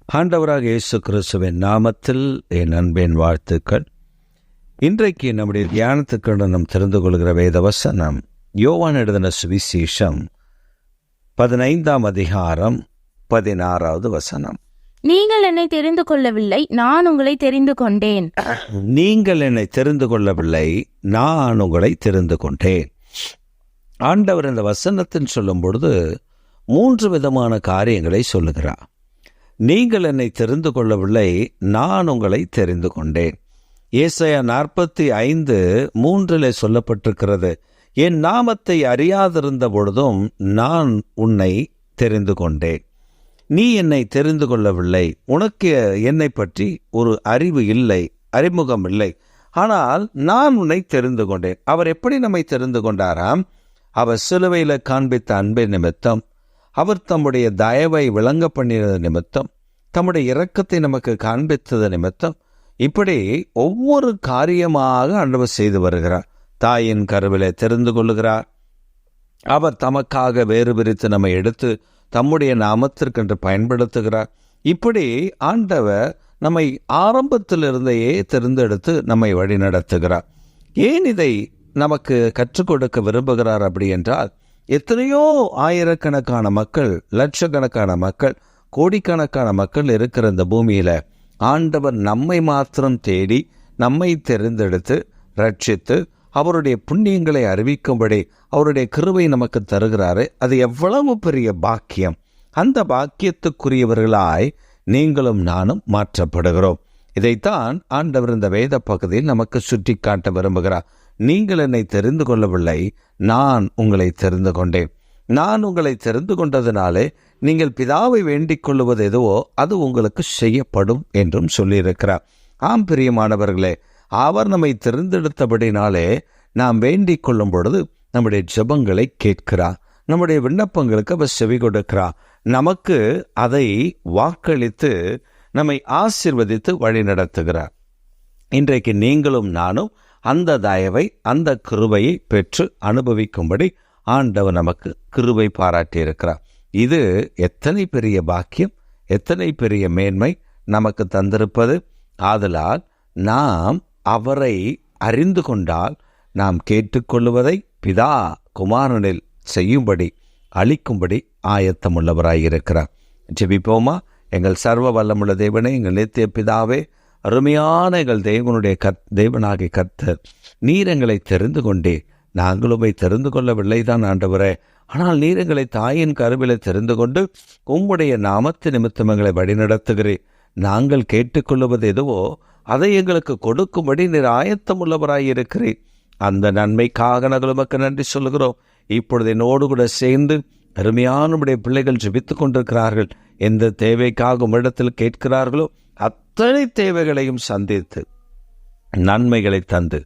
ஆண்டவராக இயேசு கிறிஸ்துவின் நாமத்தில் என் அன்பின் வாழ்த்துக்கள். இன்றைக்கு நம்முடைய தியானத்துக்கு நாம் தெரிந்து கொள்கிற வேத வசனம் யோவான் எழுதின சுவிசேஷம் 15ஆம் அதிகாரம் 16வது வசனம். நீங்கள் என்னை தெரிந்து கொள்ளவில்லை, நான் உங்களை தெரிந்து கொண்டேன். நீங்கள் என்னை தெரிந்து கொள்ளவில்லை, நான் உங்களை தெரிந்து கொண்டேன். ஆண்டவர் இந்த வசனத்தின் சொல்லும் பொழுது 3 விதமான காரியங்களை சொல்லுகிறார். நீங்கள் என்னை தெரிந்து கொள்ளவில்லை, நான் உங்களை தெரிந்து கொண்டேன். ஏசாயா 45:3 சொல்லப்பட்டிருக்கிறது, என் நாமத்தை அறியாதிருந்த பொழுதும் நான் உன்னை தெரிந்து கொண்டேன். நீ என்னை தெரிந்து கொள்ளவில்லை, உனக்கு என்னை பற்றி ஒரு அறிவு இல்லை, அறிமுகம் இல்லை, ஆனால் நான் உன்னை தெரிந்து கொண்டேன். அவர் எப்படி நம்மை தெரிந்து கொண்டாராம்? அவர் சிலுவையில் காண்பித்த அன்பின் நிமித்தம், அவர் தம்முடைய தயவை விளங்க பண்ணினது நிமித்தம், தம்முடைய இரக்கத்தை நமக்கு காண்பித்தது நிமித்தம், இப்படி ஒவ்வொரு காரியமாக ஆண்டவர் செய்து வருகிறார். தாயின் கருவிலே தெரிந்து கொள்ளுகிறார். அவர் தமக்காக வேறு பிரித்து நம்மை எடுத்து தம்முடைய நாமத்திற்கென்று பயன்படுத்துகிறார். இப்படி ஆண்டவர் நம்மை ஆரம்பத்திலிருந்தே தெரிந்தெடுத்து நம்மை வழி நடத்துகிறார். ஏன் இதை நமக்கு கற்றுக் கொடுக்க விரும்புகிறார் அப்படி என்றால், எத்தனையோ ஆயிரக்கணக்கான மக்கள், லட்சக்கணக்கான மக்கள், கோடிக்கணக்கான மக்கள் இருக்கிற இந்த பூமியில ஆண்டவர் நம்மை மாத்திரம் தேடி நம்மை தெரிந்தெடுத்து ரட்சித்து அவருடைய புண்ணியங்களை அறிவிக்கும்படி அவருடைய கிருபை நமக்கு தருகிறாரு. அது எவ்வளவு பெரிய பாக்கியம்! அந்த பாக்கியத்துக்குரியவர்களாய் நீங்களும் நானும் மாற்றப்படுகிறோம். இதைத்தான் ஆண்டவர் இந்த வேத பகுதியில் நமக்கு சுட்டி காட்ட விரும்புகிறார். நீங்கள் என்னை தெரிந்து கொள்ளவில்லை, நான் உங்களை தெரிந்து கொண்டேன். நான் உங்களை தெரிந்து கொண்டதினாலே நீங்கள் பிதாவை வேண்டிக் கொள்ளுவது எதுவோ அது உங்களுக்கு செய்யப்படும் என்றும் சொல்லியிருக்கிறார். ஆம் பிரியமானவர்களே, அவர் நம்மை தெரிந்தெடுத்தபடினாலே நாம் வேண்டிக் கொள்ளும் பொழுது நம்முடைய ஜெபங்களை கேட்கிறார். நம்முடைய விண்ணப்பங்களுக்கு அவர் செவி கொடுக்கிறார். நமக்கு அதை வாக்களித்து நம்மை ஆசீர்வதித்து வழி நடத்துகிறார். இன்றைக்கு நீங்களும் நானும் அந்த தயவை, அந்த கிருபையை பெற்று அனுபவிக்கும்படி ஆண்டவர் நமக்கு கிருபை பாராட்டியிருக்கிறார். இது எத்தனை பெரிய பாக்கியம், எத்தனை பெரிய மேன்மை நமக்கு தந்திருப்பது! ஆதலால் நாம் அவரை அறிந்து கொண்டால் நாம் கேட்டுக்கொள்வதை பிதா குமாரனில் செய்யும்படி அளிக்கும்படி ஆயத்தமுள்ளவராயிருக்கிறார். ஜெபிப்போமா? எங்கள் சர்வ வல்லமுள்ள தேவனே, எங்கள் நித்திய பிதாவே, அருமையான எங்கள் தேவனாகிய கர்த்தர், நீர் எங்களை தெரிந்து கொண்டே. நாங்களும் தெரிந்து கொள்ளவில்லை தான் ஆண்டவரே, ஆனால் நீர் எங்களை தாயின் கருவிலை தெரிந்து கொண்டு உம்முடைய நாமத்து நிமித்தம் எங்களை வழிநடத்துகிறேன். நாங்கள் கேட்டுக்கொள்வது எதுவோ அதை எங்களுக்கு கொடுக்கும்படி நீர் ஆயத்தம் உள்ளவராயிருக்கிறேன். அந்த நன்மைக்காக நாங்கள் உமக்கு நன்றி சொல்லுகிறோம். இப்பொழுது என்னோடு கூட சேர்ந்து அருமையானுடைய பிள்ளைகள் ஜெபித்துக் கொண்டிருக்கிறார்கள். எந்த தேவைக்காக உம்மிடத்தில் கேட்கிறார்களோ அத்தனை தேவைகளையும் சந்தித்து நன்மைகளை தந்து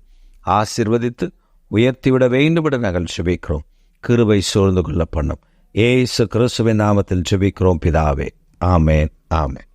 ஆசீர்வதித்து உயர்த்திவிட வேண்டும் என நாங்கள் ஜெபிக்கிறோம். கிருபை சூழ்ந்து கொள்ள பண்ணும். இயேசு கிறிஸ்துவின் நாமத்தில் ஜெபிக்கிறோம் பிதாவே. ஆமென், ஆமென்.